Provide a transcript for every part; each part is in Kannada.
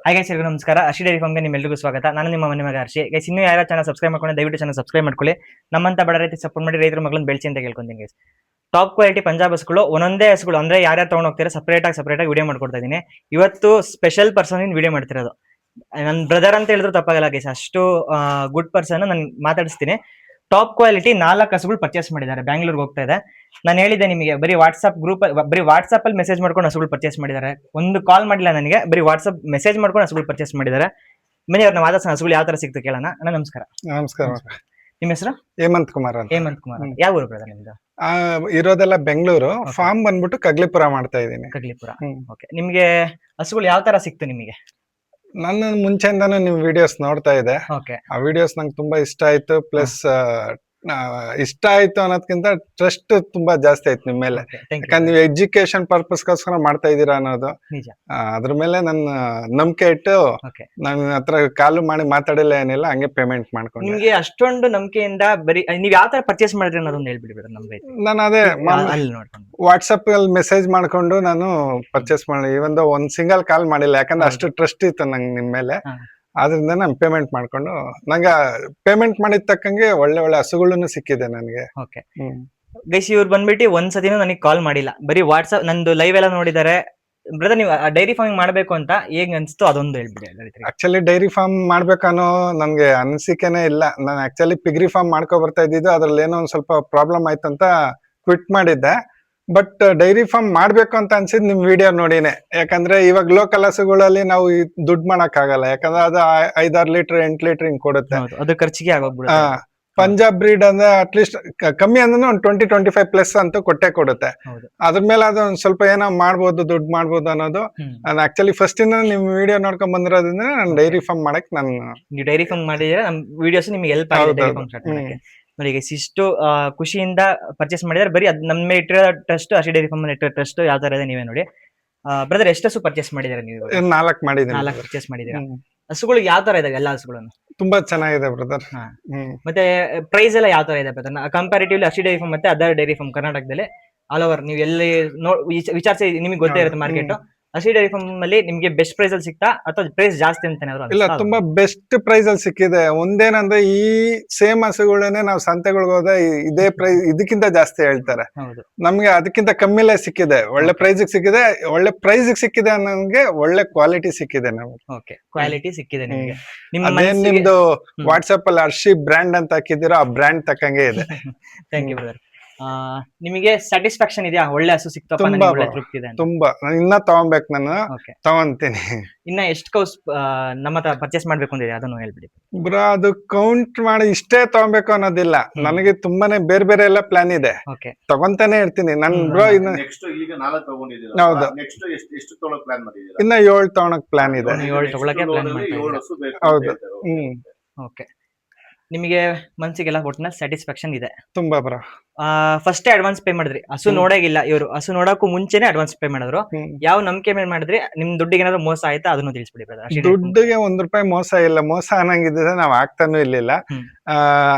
ಹಾಗೆ ಸರ್ ನಮಸ್ಕಾರ. ಅರ್ಷಿ ಡೈರಿ ಫಾರ್ಮ್ಗೆ ನಿಮ್ಮೆಲ್ಲರಿಗೂ ಸ್ವಾಗತ. ನಾನು ನಿಮ್ಮ ಮನೆ ಮಗ ಹರ್ಷಿ. ಗೈಸ್, ಇನ್ನೂ ಯಾರು ಚಾನಲ್ ಸಬ್ಸ್ಕ್ರೈಬ್ ಮಾಡ್ಕೊಂಡು ದಯವಿಟ್ಟು ಚಾನಲ್ ಸಬ್ಸ್ಕ್ರೈಬ್ ಮಾಡ್ಕೊಳ್ಳಿ. ನಮ್ಮಂತ ಬಡ ರೈತ ಸಪೋರ್ಟ್ ಮಾಡಿ ರೈತರ ಮಗಳನ್ನ ಬೆಳೆಸಿ ಅಂತ ಕೇಳ್ಕೊಂತೀನಿ ಗೈಸ್. ಟಾಪ್ ಕ್ವಾಲಿಟಿ ಪಂಜಾಬ್ ಹಸುಗಳು ಒಂದೊಂದೇ ಹಸುಗಳು ಅಂದ್ರೆ ಯಾರ್ಯಾರು ತಗೊಂಡು ಹೋಗ್ತಾರೆ ಸಪರೇಟ್ ಆಗಿ ವಿಡಿಯೋ ಮಾಡ್ಕೊಡ್ತಾ ಇದೀನಿ. ಇವತ್ತು ಸ್ಪೆಷಲ್ ಪರ್ಸನ್ ಇನ್ ವಿಡಿಯೋ ಮಾಡ್ತಿರೋದು ನನ್ನ ಬ್ರದರ್ ಅಂತ ಹೇಳಿದ್ರು ತಪ್ಪಾಗಲ್ಲ ಗೈಸ್. ಅಷ್ಟು ಗುಡ್ ಪರ್ಸನ್ ನಾನು ಮಾತಾಡಿಸ್ತೀನಿ. ಟಾಪ್ ಕ್ವಾಲಿಟಿ 4 ಹಸುಗಳು ಪರ್ಚೇಸ್ ಮಾಡಿದ್ದಾರೆ. ಬ್ಯಾಂಗ್ಳೂರ್ಗೆ ಹೋಗ್ತಾ ಇದೆ. ನಾನು ಹೇಳಿದ್ದೆ ನಿಮಗೆ, ಬರೀ ವಾಟ್ಸ್ಆಪ್ ಅಲ್ಲಿ ಮೆಸೇಜ್ ಮಾಡ್ಕೊಂಡು ಹಸುಗಳು ಪರ್ಚೇಸ್ ಮಾಡಿದ್ದಾರೆ. ಒಂದು ಕಾಲ್ ಮಾಡಿಲ್ಲ ನನಗೆ, ಬರೀ ವಾಟ್ಸ್ಆಪ್ ಮೆಸೇಜ್ ಮಾಡ್ಕೊಂಡು ಹಸುಗಳು ಪರ್ಚೇಸ್ ಮಾಡಿದ್ದಾರೆ. ಬನ್ನಿ ಅವ್ರನ್ನ ಮಾತಾಡ್ಸೋಣ, ಹಸುಗಳು ಯಾವ ತರ ಸಿಕ್ತು ಕೇಳೋಣ. ಅಣ್ಣ ನಮಸ್ಕಾರ. ನಮಸ್ಕಾರ. ನಿಮ್ಮ ಹೆಸರು? ಹೇಮಂತ್ ಕುಮಾರ್ ಅಂತ. ಹೇಮಂತ್ ಕುಮಾರ್. ಯಾವ ಊರು ಬ್ರದರ್ ನಿಮ್ದು? ಇರೋದೆಲ್ಲ ಬೆಂಗಳೂರು. ಫಾರ್ಮ್ ಬಂದ್ಬಿಟ್ಟು ಕಗ್ಲಿಪುರ ಮಾಡ್ತಾ ಇದ್ದೀನಿ. ಕಗ್ಲಿಪುರ. ಓಕೆ. ನಿಮ್ಗೆ ಹಸುಗಳು ಯಾವ ತರ ಸಿಕ್ತು ನಿಮಗೆ? ನನ್ನ ಮುಂಚೆಯಿಂದಾನು ನಿಮ್ ವಿಡಿಯೋಸ್ ನೋಡ್ತಾ ಇದೆ. ಓಕೆ. ಆ ವಿಡಿಯೋಸ್ ನಂಗೆ ತುಂಬಾ ಇಷ್ಟ ಆಯ್ತು. ಪ್ಲಸ್ ಇಷ್ಟ ಆಯ್ತು ಅನ್ನೋದ್ಕಿಂತ ಟ್ರಸ್ಟ್ ತುಂಬಾ ಜಾಸ್ತಿ ಆಯ್ತು ನಿಮ್ ಮೇಲೆ. ಯಾಕಂದ್ರೆ ನೀವು ಎಜುಕೇಶನ್ ಪರ್ಪಸ್ಗೋಸ್ಕರ ಮಾಡ್ತಾ ಇದೀರಾ ಅನ್ನೋದು ಅದ್ರ ಮೇಲೆ ನನ್ನ ನಂಬಿಕೆ ಇಟ್ಟು ನನ್ನ ಹತ್ರ ಕಾಲು ಮಾಡಿ ಮಾತಾಡಿಲ್ಲ ಏನಿಲ್ಲ, ಹಂಗೆ ಪೇಮೆಂಟ್ ಮಾಡ್ಕೊಂಡು. ನಿಮ್ಗೆ ಅಷ್ಟೊಂದು ನಂಬಿಕೆಯಿಂದ ಬರೀ ನೀವ್ ಯಾವ ತರ ಪರ್ಚೇಸ್ ಮಾಡಿದ್ರಿ ಅನ್ನೋದನ್ನ ಹೇಳ್ಬಿಡಿ ನಮ್ಗೆ. ನಾನು ಅದೇ ವಾಟ್ಸಪ್ ಅಲ್ಲಿ ಮೆಸೇಜ್ ಮಾಡ್ಕೊಂಡು ನಾನು ಪರ್ಚೇಸ್ ಮಾಡಿ ಒಂದ್ ಸಿಂಗಲ್ ಕಾಲ್ ಮಾಡಿಲ್ಲ. ಯಾಕಂದ್ರೆ ಅಷ್ಟು ಟ್ರಸ್ಟ್ ಇತ್ತು ನಂಗೆ ನಿಮ್ ಮೇಲೆ. ಆದ್ರಿಂದ ನಾನು ಪೇಮೆಂಟ್ ಮಾಡ್ಕೊಂಡು ನಂಗೆ ಪೇಮೆಂಟ್ ಮಾಡಿದ ತಕ್ಕಂಗೆ ಒಳ್ಳೆ ಒಳ್ಳೆ ಹಸುಗಳನ್ನು ಸಿಕ್ಕಿದೆ ನನಗೆ. ಓಕೆ ಗೈಸ್, ಇವ್ರು ಬಂದ್ಬಿಟ್ಟು ಒಂದ್ಸತಿನೂ ನನಗೆ ಕಾಲ್ ಮಾಡಿಲ್ಲ, ಬರೀ ವಾಟ್ಸ್ಆಪ್ ನಂದು ಲೈವ್ ಎಲ್ಲ ನೋಡಿದ್ದಾರೆ. ಬ್ರದರ್, ನೀವು ಡೈರಿ ಫಾರ್ಮಿಂಗ್ ಮಾಡ್ಬೇಕು ಅಂತ ಹೇಗ್ ಅನ್ಸ್ತು ಅದೊಂದು ಹೇಳ್ಬಿಡಿ. ಆಕ್ಚುಲಿ ಡೈರಿ ಫಾರ್ಮ್ ಮಾಡ್ಬೇಕನ್ನೋ ನನ್ಗೆ ಅನಿಸಿಕೆನೆ ಇಲ್ಲ. ನಾನು ಆಕ್ಚುಲಿ ಪಿಗ್ರಿ ಫಾರ್ಮ್ ಮಾಡ್ಕೊ ಬರ್ತಾ ಇದ್ದಿದ್ದು, ಅದ್ರಲ್ಲಿ ಏನೋ ಒಂದ್ ಸ್ವಲ್ಪ ಪ್ರಾಬ್ಲಮ್ ಆಯ್ತಂತ ಕ್ವಿಟ್ ಮಾಡಿದ್ದೆ. ಬಟ್ ಡೈರಿ ಫಾರ್ಮ್ ಮಾಡ್ಬೇಕು ಅಂತ ಅನ್ಸಿದ್ ನಿಮ್ ವಿಡಿಯೋ ನೋಡಿನೇ. ಯಾಕಂದ್ರೆ ಇವಾಗ ಲೋಕಲ್ ಹಸುಗಳಲ್ಲಿ ನಾವು ದುಡ್ಡು ಮಾಡಕ್ ಆಗಲ್ಲ. ಯಾಕಂದ್ರೆ ಅದು 5-6 ಲೀಟರ್ 8 ಲೀಟರ್ ಹಿಂಗ್ ಕೊಡುತ್ತೆ. ಅದು ಖರ್ಚಿಗೆ ಆಗೋಗ್ಬಿಡುತ್ತೆ. ಪಂಜಾಬ್ ಬ್ರೀಡ್ ಅಂದ್ರೆ ಅಟ್ಲೀಸ್ಟ್ ಕಮ್ಮಿ ಅಂದ್ರೆ ಒಂದು 20-25 ಪ್ಲಸ್ ಅಂತೂ ಕೊಟ್ಟೆ ಕೊಡುತ್ತೆ. ಅದ್ರ ಮೇಲೆ ಅದು ಒಂದ್ ಸ್ವಲ್ಪ ಏನೋ ಮಾಡ್ಬೋದು, ದುಡ್ಡು ಮಾಡ್ಬೋದು ಅನ್ನೋದು. ನಾನು ಆಕ್ಚುಲಿ ಫಸ್ಟ್ ಇಂದ ನಿಮ್ ವಿಡಿಯೋ ನೋಡ್ಕೊಂಡ್ ಬಂದಿರೋದ್ರಿಂದ ನಾನು ಡೈರಿ ಫಾರ್ಮ್ ಮಾಡಕ್ ನೀವು ಡೈರಿ ಫಾರ್ಮ್ ಮಾಡಿದ್ರೆ ನಮ್ ವಿಡಿಯೋಸ್ ನಿಮ್ಗೆ ಹೆಲ್ಪ್ ಆಗಿದೆ. ನೋಡಿ, ಇಷ್ಟು ಖುಷಿಯಿಂದ ಪರ್ಚೇಸ್ ಮಾಡಿದ್ರೆ ಬರೀ ಅದ್ ನಮ್ಮ ಇಟ್ಟಿರೋ ಟ್ರಸ್ಟ್, ಅರ್ಷಿ ಡೈರಿ ಫಾರ್ಮ್ ಇಟ್ಟಿರೋ ಟ್ರಸ್ಟ್ ಯಾವ ತರ ಇದೆ ನೀವೇ ನೋಡಿ. ಬ್ರದರ್, ಎಷ್ಟು ಹಸು ಪರ್ಚೇಸ್ ಮಾಡಿದ್ರೆ ನೀವು? 4 ಮಾಡಿದ್ದೀನಿ. 4 ಪರ್ಚೇಸ್ ಮಾಡಿದೀರಾ. ಹಸುಗಳು ಯಾವ ತರ ಇದಾವೆ ಎಲ್ಲಾ ಹಸುಗಳನ್ನು? ತುಂಬಾ ಚೆನ್ನಾಗಿದೆ ಬ್ರದರ್. ಮತ್ತೆ ಪ್ರೈಸ್ ಎಲ್ಲ ಯಾವ ತರ ಇದೆ ಬ್ರದರ್? ಕಂಪ್ಯಾರಿಟಿವ್ಲಿ ಅರ್ಷಿ ಡೈರಿ ಫಾರ್ಮ್ ಮತ್ತೆ ಅದರ್ ಡೈರಿ ಫಾರ್ಮ್ ಕರ್ನಾಟಕದಲ್ಲಿ ಆಲ್ ಓವರ್ ನೀವು ಎಲ್ಲಿ ವಿಚಾರಿಸಿ ನಿಮಗೆ ಗೊತ್ತೇ ಇರುತ್ತೆ ಮಾರ್ಕೆಟ್. ಅರ್ಷಿ ಡೈರಿ ಫಾರ್ಮ್ ಅಲ್ಲಿ ನಿಮ್ಗೆ ಬೆಸ್ಟ್ ಪ್ರೈಸ್ ಅಲ್ಲಿ ಸಿಕ್ತಾ ಅಥವಾ ಪ್ರೈಸ್ ಜಾಸ್ತಿ ಅಂತ? ಇಲ್ಲ, ತುಂಬಾ ಬೆಸ್ಟ್ ಪ್ರೈಸ್ ಅಲ್ಲಿ ಸಿಕ್ಕಿದೆ. ಒಂದೇನಂದ್ರೆ ಈ ಸೇಮ್ ಹಸುಗಳನ್ನೇ ನಾವು ಸಂತೆಗಳಿಗೆ ಹೋದ ಇದೇ ಪ್ರೈಸ್ ಇದಕ್ಕಿಂತ ಜಾಸ್ತಿ ಹೇಳ್ತಾರೆ. ನಮ್ಗೆ ಅದಕ್ಕಿಂತ ಕಮ್ಮಿಲೇ ಸಿಕ್ಕಿದೆ. ಒಳ್ಳೆ ಪ್ರೈಸ್ ಸಿಕ್ಕಿದೆ. ಒಳ್ಳೆ ಪ್ರೈಸ್ ಸಿಕ್ಕಿದೆ ಅನ್ನೋಂಗೆ ಒಳ್ಳೆ ಕ್ವಾಲಿಟಿ ಸಿಕ್ಕಿದೆ ನಮ್ಗೆ. ಓಕೆ, ಕ್ವಾಲಿಟಿ ಸಿಕ್ಕಿದೆ ನಿಮ್ಗೆ. ಅದೇನ್ ನಿಮ್ದು ವಾಟ್ಸ್ಆಪ್ ಅಲ್ಲಿ ಅರ್ಷಿ ಬ್ರ್ಯಾಂಡ್ ಅಂತ ಹಾಕಿದಿರೋ ಆ ಬ್ರ್ಯಾಂಡ್ ತಕ್ಕಂಗೆ ಇದೆ. Thank you brother. ನಿಮಗೆ ಸ್ಯಾಟಿಸ್ಫ್ಯಾಕ್ಷನ್ ಇದೆಯಾ? ಒಳ್ಳೆ ಹಸು ಸಿಕ್ತಪ್ಪ, ಒಳ್ಳೆ ತೃಪ್ತಿ ಇದೆ? ತುಂಬಾ. ಇನ್ನ ತಗೊಂಬೇಕು, ನಾನು ತಗೊಂತೀನಿ. ಇನ್ನ ಎಷ್ಟು ಕೌಸ್ ನಮ್ಮ ಹತ್ರ ಪರ್ಚೇಸ್ ಮಾಡ್ಬೇಕು ಅಂದಿದೆ ಅದನ್ನು ಹೇಳ್ಬಿಡಿ ಬ್ರೋ. ಅದು ಕೌಂಟ್ ಮಾಡಿ ಇಷ್ಟೇ ತಗೊಂಬೇಕು ಅನ್ನೋದಿಲ್ಲ. ನನಗೆ ತುಂಬಾನೇ ಬೇರೆ ಬೇರೆ ಎಲ್ಲ ಪ್ಲಾನ್ ಇದೆ. ತಗೊಂತಾನೆ ಇರ್ತೀನಿ ನನ್ ಬ್ರೋ. ಇನ್ನು ಹೌದು, ಇನ್ನ 7 ತಗೊಳಕ್ ಪ್ಲಾನ್ ಇದೆ. 7 ತಗೊಳಕ್ಕೆ ಪ್ಲಾನ್ ಮಾಡ್ತಾ. ಹೌದು. ಓಕೆ. ನಿಮಗೆ ಮನ್ಸಿಗೆಲ್ಲ ಒಟ್ಟಿನ ಸ್ಯಾಟಿಸ್ಫ್ಯಾಕ್ಷನ್ ಇದೆ? ತುಂಬಾ ಬ್ರೋ. ಫಸ್ಟ್ ಅಡ್ವಾನ್ಸ್ ಪೇ ಮಾಡಿದ್ರಿ? ಹಸು ನೋಡಾಗಿಲ್ಲ ಇವರು, ಹಸು ನೋಡಕ್ಕೂ ಮುಂಚೆನೆ ಅಡ್ವಾನ್ಸ್ ಪೇ ಮಾಡಿದ್ರು. ಯಾವ ನಂಬಿಕೆ ಮೇಲೆ ಮಾಡಿದ್ರಿ? ನಿಮ್ ದುಡ್ಡಿಗೆ ಏನಾದ್ರು ಮೋಸ ಆಯ್ತಾ ಅದನ್ನು ತಿಳಿಸ್ಬಿಡಿ ಬ್ರದರ್. ದುಡ್ಡಿಗೆ 1 ರೂಪಾಯಿ ಮೋಸ ಇಲ್ಲ. ಮೋಸ ಅನ್ನಂಗಿದ್ರೆ ನಾವ್ ಆಗ್ತಾನು ಇರ್ಲಿಲ್ಲ.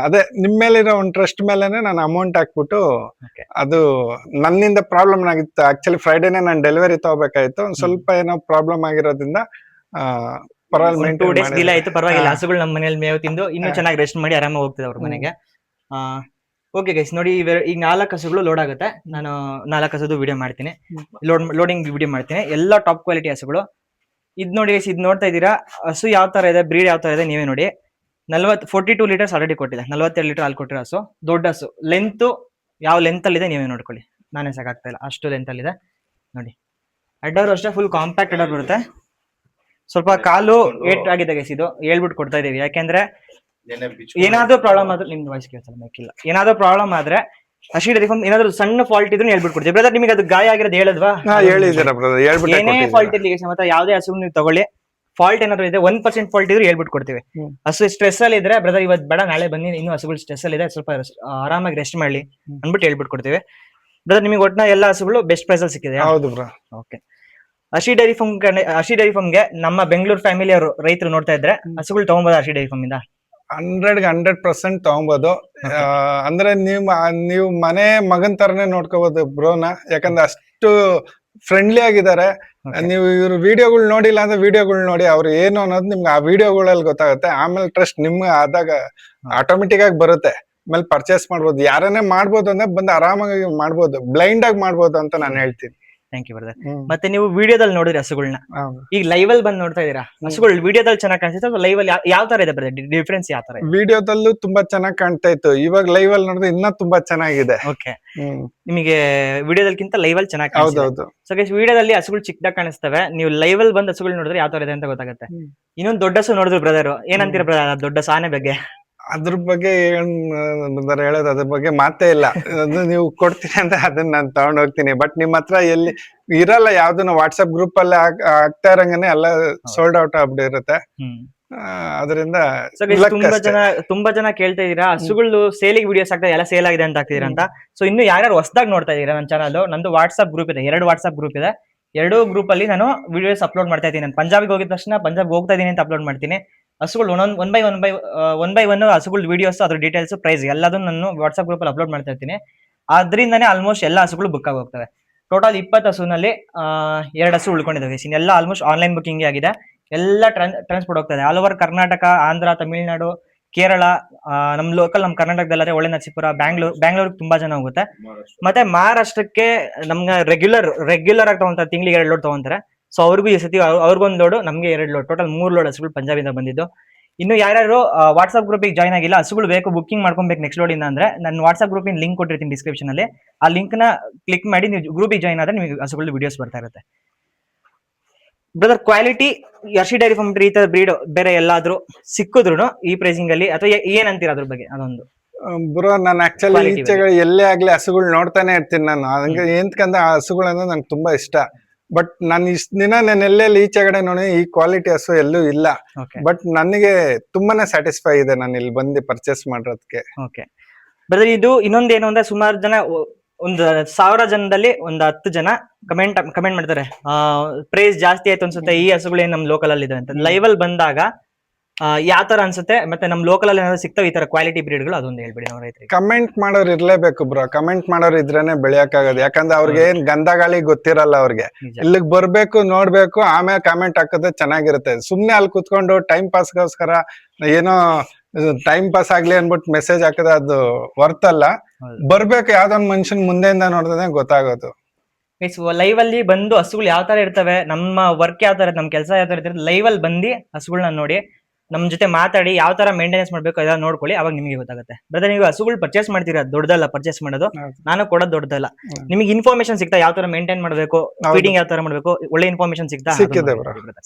ಅದೇ ನಿಮ್ ಮೇಲಿರೋ ಒಂದ್ ಟ್ರಸ್ಟ್ ಮೇಲೆನೆ ನಾನು ಅಮೌಂಟ್ ಹಾಕ್ಬಿಟ್ಟು, ಅದು ನನ್ನಿಂದ ಪ್ರಾಬ್ಲಮ್ ಆಗಿತ್ತು. ಆಕ್ಚುಲಿ ಫ್ರೈಡೇನೆ ನಾನು ಡೆಲಿವರಿ ತಗೋಬೇಕಾಯ್ತು. ಒಂದ್ ಸ್ವಲ್ಪ ಏನೋ ಪ್ರಾಬ್ಲಮ್ ಆಗಿರೋದ್ರಿಂದ 2 ಡೇಸ್ ಡಿಲೇ ಆಯ್ತು. ಪರವಾಗಿಲ್ಲ, ಹಸುಗಳು ನಮ್ಮ ಮನೇಲಿ ಮೇವು ತಿಂದು ಇನ್ನೂ ಚೆನ್ನಾಗಿ ರೆಸ್ಟ್ ಮಾಡಿ ಆರಾಮಾಗಿ ಹೋಗ್ತಿದೆ ಅವ್ರ ಮನೆಗೆ. ಓಕೆ ಗೈಸ್, ನೋಡಿ ಈಗ 4 ಹಸುಗಳು ಲೋಡ್ ಆಗುತ್ತೆ. ನಾನು 4 ಹಸುದು ವಿಡಿಯೋ ಮಾಡ್ತೀನಿ, ಲೋಡಿಂಗ್ ವಿಡಿಯೋ ಮಾಡ್ತೀನಿ. ಎಲ್ಲ ಟಾಪ್ ಕ್ವಾಲಿಟಿ ಹಸುಗಳು. ಇದ್ ನೋಡಿ ಗೈಸ್, ಇದ್ ನೋಡ್ತಾ ಇದ್ದೀರಾ? ಹಸು ಯಾವ ತರ ಇದೆ, ಬ್ರೀಡ್ ಯಾವ ತರ ಇದೆ ನೀವೇ ನೋಡಿ. 42 ಲೀಟರ್ಸ್ ಆಲ್ರೆಡಿ ಕೊಟ್ಟಿದೆ. 42 ಲೀಟರ್ ಹಾಲು ಕೊಟ್ಟಿರೋ ಹಸು. ದೊಡ್ಡ ಹಸು. ಲೆಂತ್ ಯಾವ ಲೆಂತ್ ಅಲ್ಲಿ ಇದೆ ನೀವೇ ನೋಡ್ಕೊಳ್ಳಿ. ನಾನೇ ಸಾಕಾಗ್ತಾ ಇಲ್ಲ, ಅಷ್ಟು ಲೆಂತ್ ಅಲ್ಲಿ ಇದೆ ನೋಡಿ. ಅಡ್ಡವರು ಅಷ್ಟೇ ಫುಲ್ ಕಾಂಪ್ಯಾಕ್ಟ್ ಅಡ್ಡರ್ ಬರುತ್ತೆ. ಸ್ವಲ್ಪ ಕಾಲು ಏಟ್ ಆಗಿದೆ ಗೈಸ್, ಇದು ಹೇಳ್ಬಿಟ್ಟು ಕೊಡ್ತಾ ಇದೀವಿ. ಯಾಕೆಂದ್ರೆ ಏನಾದ್ರೂ ಪ್ರಾಬ್ಲಮ್ ಆದ್ರೆ, ನಿಮ್ದು ವಾಯ್ಸ್ ಕೇಳ್ಸಲ್ಲ, ಮೈಕಿಲ್ಲ. ಏನಾದ್ರೂ ಪ್ರಾಬ್ಲಮ್ ಆದ್ರೆ ಅರ್ಷಿ ಡೈರಿ ಫಾರ್ಮ್ ಏನಾದ್ರು ಸಣ್ಣ ಫಾಲ್ಟ್ ಇದ್ರು ಹೇಳ್ಬಿಟ್ಟು ಕೊಡ್ತೀವಿ ಬ್ರದರ್. ನಿಮಗೆ ಅದು ಗಾಯ ಆಗಿರೋದು ಹೇಳಿದ್ವಾ? ಏನೇ ಫಾಲ್ಟ್ ಇರ್ಲಿ ಗೈಸ್, ಮತ್ತೆ ಯಾವುದೇ ಹಸು ನೀವು ತಗೊಳ್ಳಿ, ಫಾಲ್ಟ್ ಏನಾದ್ರು ಇದೆ 1% ಫಾಲ್ಟ್ ಇದ್ರು ಹೇಳ್ಬಿಟ್ಟು ಕೊಡ್ತೀವಿ. ಹಸು ಸ್ಟ್ರೆಸ್ ಅಲ್ಲಿ ಇದ್ರೆ ಬ್ರದರ್ ಇವತ್ತು ಬೇಡ ನಾಳೆ ಬನ್ನಿ, ಇನ್ನು ಹಸುಗಳು ಸ್ಟ್ರೆಸ್ ಅಲ್ಲಿ ಇದೆ, ಸ್ವಲ್ಪ ಆರಾಮಾಗಿ ರೆಸ್ಟ್ ಮಾಡ್ಲಿ ಅಂದ್ಬಿಟ್ಟು ಹೇಳ್ಬಿಟ್ಟು ಕೊಡ್ತೀವಿ ಬ್ರದರ್. ನಿಮಗೆ ಒಟ್ಟಿನ ಎಲ್ಲ ಹಸುಗಳು ಬೆಸ್ಟ್ ಪ್ರೈಸ್ ಅಲ್ಲಿ ಸಿಕ್ಕಿದೆ? ಹೌದು ಬ್ರೋ. ಓಕೆ. ಅರ್ಷಿ ಡೈರಿ ಫಾರ್ಮ್ಗೆ ನಮ್ಮ ಬೆಂಗಳೂರು ಫ್ಯಾಮಿಲಿ ಅವರು ರೈತರು ನೋಡ್ತಾ ಇದ್ರೆ ಹಸುಗಳು ತಗೊಂಬೋದ ಅರ್ಷಿ ಡೈರಿ ಫಾರ್ಮ್ ಇಂದ? 100% ತಗೊಂಬೋದು. ಅಂದ್ರೆ ನೀವು ಮನೆ ಮಗನ್ ತರನೇ ನೋಡ್ಕೋಬಹುದು ಬ್ರೋನ. ಯಾಕಂದ್ರೆ ಅಷ್ಟು ಫ್ರೆಂಡ್ಲಿ ಆಗಿದ್ದಾರೆ. ನೀವು ಇವ್ರ ವಿಡಿಯೋಗಳು ನೋಡಿಲ್ಲ ಅಂದ್ರೆ ವಿಡಿಯೋಗಳು ನೋಡಿ, ಅವ್ರು ಏನು ಅನ್ನೋದು ನಿಮ್ಗೆ ಆ ವಿಡಿಯೋಗಳಲ್ಲಿ ಗೊತ್ತಾಗುತ್ತೆ. ಆಮೇಲೆ ಟ್ರಸ್ಟ್ ನಿಮ್ಗೆ ಆದಾಗ ಆಟೋಮೆಟಿಕ್ ಆಗಿ ಬರುತ್ತೆ. ಆಮೇಲೆ ಪರ್ಚೇಸ್ ಮಾಡ್ಬೋದು, ಯಾರನ್ನೇ ಮಾಡ್ಬೋದು ಅಂದ್ರೆ ಬಂದು ಆರಾಮಾಗಿ ಮಾಡ್ಬೋದು, ಬ್ಲೈಂಡ್ ಆಗಿ ಮಾಡ್ಬೋದು ಅಂತ ನಾನು ಹೇಳ್ತೀನಿ. Thank you brother. ಮತ್ತೆ ನೀವು ವಿಡಿಯೋದಲ್ಲಿ ನೋಡಿದ್ರಿ ಹಸುಗಳನ್ನ, ಹೌದು. ಈಗ ಲೈವ್ ಅಲ್ಲಿ ಬಂದು ನೋಡ್ತಾ ಇದೀರಾ, ಹಸುಗಳು ವಿಡಿಯೋದಲ್ಲಿ ಚೆನ್ನಾಗಿ ಕಾಣಿಸುತ್ತೆ, ಲೈವ್ ಅಲ್ಲಿ ಯಾವ ತರ ಇದೆ ಬ್ರದರ್, ಡಿಫ್ರೆನ್ಸ್ ಯಾವ ತರ ಇದೆ? ವಿಡಿಯೋದಲ್ಲೂ ತುಂಬಾ ಚೆನ್ನಾಗಿ ಕಾಣ್ತಾ ಇತ್ತು, ಇವಾಗ ಲೈವ್ ಅಲ್ಲಿ ನೋಡಿದ್ರೆ ಇನ್ನೂ ತುಂಬಾ ಚೆನ್ನಾಗಿದೆ. ಓಕೆ, ನಿಮಗೆ ವಿಡಿಯೋದಕ್ಕಿಂತ ಲೈವ್ ಅಲ್ಲಿ ಚೆನ್ನಾಗಿ ಹೌದೌದು. ಸೊ ಗೈಸ್, ವಿಡಿಯೋದಲ್ಲಿ ಹಸುಗಳು ಚಿಕ್ಕದಾಗಿ ಕಾಣಿಸ್ತವೆ, ನೀವು ಲೈವ್ ಅಲ್ಲಿ ಬಂದು ಹಸುಗಳು ನೋಡಿದ್ರೆ ಯಾವ ತರ ಇದೆ ಅಂತ ಗೊತ್ತಾಗುತ್ತೆ. ಇನ್ನೊಂದು ದೊಡ್ಡ ಹಸು ನೋಡಿದ್ರು ಬ್ರದರ್, ಏನಂತೀರ ಬ್ರದರ್ ದೊಡ್ಡ ಸಾನೆ ಬಗ್ಗೆ? ಅದ್ರ ಬಗ್ಗೆ ಹೇಳೋದು, ಅದ್ರ ಬಗ್ಗೆ ಮಾತೇ ಇಲ್ಲ. ಅದು ನೀವು ಕೊಡ್ತೀನಿ ಅಂತ ಅದನ್ನ ನಾನು ತಗೊಂಡ್ ಹೋಗ್ತೀನಿ, ಬಟ್ ನಿಮ್ ಹತ್ರ ಎಲ್ಲಿ ಇರಲ್ಲ, ಯಾವ್ದನ್ನ ವಾಟ್ಸ್ಆಪ್ ಗ್ರೂಪ್ ಅಲ್ಲಿ ಆಗ್ತಾ ಇರಂಗನೆ ಎಲ್ಲ ಸೋಲ್ಡ್ ಔಟ್ ಆಗ್ಬಿಟ್ಟಿರುತ್ತೆ. ಅದರಿಂದ ತುಂಬಾ ಜನ ಕೇಳ್ತಾ ಇದೀರಾ ಹಸುಗಳು ಸೇಲಿಗೆ ವಿಡಿಯೋಸ್ ಆಗ್ತಾ ಎಲ್ಲ ಸೇಲ್ ಆಗಿದೆ ಅಂತ ಹಾಕ್ತಿದೀರಾ ಅಂತ. ಸೊ ಇನ್ನು ಯಾರ್ಯಾರು ಹೊಸದಾಗಿ ನೋಡ್ತಾ ಇದೀರಾ ನನ್ನ ಚಾನಲ್, ನಂದು ವಾಟ್ಸ್ಆಪ್ ಗ್ರೂಪ್ ಇದೆ, 2 ವಾಟ್ಸ್ಆಪ್ ಗ್ರೂಪ್ ಇದೆ. 2 ಗ್ರೂಪ್ ಅಲ್ಲಿ ನಾನು ವಿಡಿಯೋಸ್ ಅಪ್ಲೋಡ್ ಮಾಡ್ತಾ ಇದ್ದೀನಿ. ನಾನು ಪಂಜಾಬಿಗೆ ಹೋಗಿದ ತಕ್ಷಣ ಪಂಜಾಬ್ ಹೋಗ್ತಾ ಇದೀನಿ ಅಂತ ಅಪ್ಲೋಡ್ ಮಾಡ್ತೀನಿ. ಹಸುಗಳು ಒನ್ ಬೈ ಒನ್ ಹಸುಗಳು ವಿಡಿಯೋಸ್, ಅದ್ರ ಡೀಟೇಲ್ಸ್, ಪ್ರೈಸ್ ಎಲ್ಲದನ್ನು ನಾನು ವಾಟ್ಸ್ಆಪ್ ಗ್ರೂಪ್ ಅಲ್ಲಿ ಅಪ್ಲೋಡ್ ಮಾಡ್ತಾ ಇರ್ತೀನಿ. ಅದರಿಂದನೇ ಆಲ್ಮೋಸ್ಟ್ ಎಲ್ಲ ಹಸುಗಳು ಬುಕ್ ಆಗಿ ಹೋಗ್ತವೆ. ಟೋಟಲ್ 20 ಹಸುನಲ್ಲಿ 2 ಹಸು ಉಳ್ಕೊಂಡಿದ್ದಾವೆ. ಎಲ್ಲ ಆಲ್ಮೋಸ್ಟ್ ಆನ್ಲೈನ್ ಬುಕಿಂಗ್ ಆಗಿದೆ, ಎಲ್ಲ ಟ್ರಾನ್ಸ್ಪೋರ್ಟ್ ಹೋಗ್ತದೆ ಆಲ್ ಓವರ್ ಕರ್ನಾಟಕ, ಆಂಧ್ರ, ತಮಿಳುನಾಡು, ಕೇರಳ, ನಮ್ ಲೋಕಲ್ ನಮ್ ಕರ್ನಾಟಕದಲ್ಲೇ ಒಳ್ಳೆ ನರಸೀಪುರ, ಬ್ಯಾಂಗ್ಳೂರ್ಗೆ ತುಂಬಾ ಜನ ಹೋಗುತ್ತೆ. ಮತ್ತೆ ಮಹಾರಾಷ್ಟ್ರಕ್ಕೆ ನಮ್ಗೆ ರೆಗ್ಯುಲರ್ ಆಗಿ ತಗೊಂತಾರೆ, ತಿಂಗಳಿಗೆ 2 ಲೋಡ್ ತಗೊಂತಾರೆ. ಸೊ ಅವ್ರಿಗೂ ಈ ಸತಿ ಅವ್ರಿಗೊಂದು ಲೋಡು, ನಮ್ಗೆ 2 ಲೋಡ್, ಟೋಟಲ್ 3 ಲೋಡ್ ಹಸುಗಳು ಪಂಜಾಬಿಂದ ಬಂದಿದ್ದು. ಇನ್ನು ಯಾರ್ಯಾರು ವಾಟ್ಸ್ಆಪ್ ಗ್ರೂಪಿಗೆ ಜಾಯ್ನ್ ಆಗಿಲ್ಲ, ಹಸುಗಳು ಬೇಕು, ಬುಕಿಂಗ್ ಮಾಡ್ಕೊಬೇಕು ನೆಕ್ಸ್ಟ್ ಲೋಡ್ ಇಂದ ಅಂದ್ರೆ, ನಾನು ವಾಟ್ಸ್ಆಪ್ ಗ್ರೂಪಿನ ಲಿಂಕ್ ಕೊಟ್ಟಿರ್ತೀನಿ ಡಿಸ್ಕ್ರಿಪ್ಷನ್ ಅಲ್ಲಿ. ಆ ಲಿಂಕ್ ನ ಕ್ಲಿಕ್ ಮಾಡಿ ನೀವು ಗ್ರೂಪಿಗೆ ಜಾಯ್ನ್ ಆದ್ರೆ ನಿಮಗೆ ಹಸುಗಳು ವಿಡಿಯೋಸ್ ಬರ್ತಾ ಇರುತ್ತೆ. ಬ್ರದರ್, ಕ್ವಾಲಿಟಿ ಯರ್ಷಿ ಡೈರಿ ಫಾರ್ಮ್ ಈ ತರ ಬ್ರೀಡ್ ಬೇರೆ ಎಲ್ಲಾದ್ರೂ ಸಿಕ್ಕಿದ್ರು ಈ ಪ್ರೈಸಿಂಗ್ ಅಲ್ಲಿ, ಅಥವಾ ಏನಂತೀರ ಅದ್ರ ಬಗ್ಗೆ? ಅದೊಂದು ಬ್ರೋ, ನಾನು ಆಕ್ಚುಲಿ ಈಚೆಗಳು ಎಲ್ಲೇ ಆಗ್ಲಿ ಹಸುಗಳು ನೋಡ್ತಾನೆ ಇರ್ತೀನಿ ನಾನು. ಹಂಗೆ ಏನ್ಕಂದ್ರೆ ಆ ಹಸುಗಳಂದ್ರೆ ನಂಗೆ ತುಂಬಾ ಇಷ್ಟ. ಬಟ್ ನಾನು ಇಷ್ಟ ದಿನ ನಾನು ಎಲ್ಲೆಲ್ಲಿ ಈಚೆಗಡೆ ನೋಡಿ ಈ ಕ್ವಾಲಿಟಿ ಹಸು ಎಲ್ಲೂ ಇಲ್ಲ. ಬಟ್ ನನಗೆ ತುಂಬಾನೇ ಸ್ಯಾಟಿಸ್ಫೈ ಇದೆ ನಾನು ಇಲ್ಲಿ ಬಂದು ಪರ್ಚೇಸ್ ಮಾಡೋದಕ್ಕೆ. ಓಕೆ ಬ್ರದರ್, ಇದು ಇನ್ನೊಂದೇನು ಅಂದ್ರೆ, ಸುಮಾರು ಜನ, ಒಂದು 1000 ಜನದಲ್ಲಿ ಒಂದು 10 ಜನ ಕಮೆಂಟ್ ಮಾಡ್ತಾರೆ, ಪ್ರೈಸ್ ಜಾಸ್ತಿ ಆಯ್ತು ಅನ್ಸುತ್ತೆ, ಈ ಹಸುಗಳು ಏನ್ ನಮ್ ಲೋಕಲ್ ಅಲ್ಲಿ ಇದೆ ಅಂತ. ಲೈವ್ ಅಲ್ಲಿ ಬಂದಾಗ ಯಾವ ತರ ಅನ್ಸುತ್ತೆ, ಮತ್ತೆ ನಮ್ ಲೋಕಲ್ ಅಲ್ಲಿ ಏನಾದ್ರು ಸಿಗ್ತಾವ ಈ ತರ ಕ್ವಾಲಿಟಿ ಬ್ರೀಡ್ಗಳು, ಅದೊಂದು ಹೇಳ್ಬಿಡಿ ನಾವು ರೈತರಿಗೆ. ಕಮೆಂಟ್ ಮಾಡೋರು ಇರ್ಲೇಬೇಕು ಬ್ರೋ, ಕಮೆಂಟ್ ಮಾಡೋರು ಇದ್ರೇನೆ ಬೆಳೆಯಕ್ಕಾಗೋದು. ಯಾಕಂದ್ರೆ ಅವ್ರಿಗೆ ಏನ್ ಗಂಧ ಗಾಳಿ ಗೊತ್ತಿರಲ್ಲ, ಅವ್ರಿಗೆ ಇಲ್ಲಿಗೆ ಬರ್ಬೇಕು, ನೋಡ್ಬೇಕು, ಆಮೇಲೆ ಕಮೆಂಟ್ ಹಾಕೋದೇ ಚೆನ್ನಾಗಿರುತ್ತೆ. ಸುಮ್ನೆ ಅಲ್ಲಿ ಕುತ್ಕೊಂಡು ಟೈಮ್ ಪಾಸ್ಗೋಸ್ಕರ ಏನೋ ಟೈಮ್ ಪಾಸ್ ಆಗ್ಲಿ ಅನ್ಬಿಟ್ಟು ಮೆಸೇಜ್ ಹಾಕಿದ್ರೆ ಅದು ವರ್ತ್ ಅಲ್ಲ. ಬರ್ಬೇಕು, ಯಾವ್ದೊಂದ್ ಮನುಷ್ಯನ್ ಮುಂದೆಯಿಂದ ನೋಡಿದ್ರೆ ಗೊತ್ತಾಗೋದು. ಲೈವ್ ಅಲ್ಲಿ ಬಂದು ಹಸುಗಳು ಯಾವ ತರ ಇರ್ತವೆ, ನಮ್ಮ ವರ್ಕ್ ಯಾವ ತರ, ನಮ್ ಕೆಲಸ ಯಾವ ತರ ಇರ್ತದೆ, ಲೈವ್ ಅಲ್ಲಿ ಬಂದು ಹಸುಗಳನ್ನ ನೋಡಿ ನಮ್ ಜೊತೆ ಮಾತಾಡಿ ಯಾವ ತರ ಮೇಂಟೆನೆನ್ಸ್ ಮಾಡ್ಬೇಕು ಅದನ್ನ ನೋಡ್ಕೊಳ್ಳಿ, ಅವಾಗ ನಿಮಗೆ ಗೊತ್ತಾಗುತ್ತೆ. ಬ್ರದರ್, ನೀವು ಹಸುಗಳು ಪರ್ಚೇಸ್ ಮಾಡ್ತೀರಾ, ದೊಡ್ಡದಲ್ಲ ಪರ್ಚೇಸ್ ಮಾಡೋದು, ನಾನು ಕೊಡೋದು ದೊಡ್ಡದಲ್ಲ. ನಿಮಗೆ ಇನ್ಫಾರ್ಮೇಶನ್ ಸಿಗ್ತಾ ಯಾವ ತರ ಮೇಂಟೈನ್ ಮಾಡ್ಬೇಕು, ಫೀಡಿಂಗ್ ಯಾವ ತರ ಮಾಡ್ಬೇಕು, ಒಳ್ಳೆ ಇನ್ಫಾರ್ಮೇಶನ್ ಸಿಗ್ತಾ?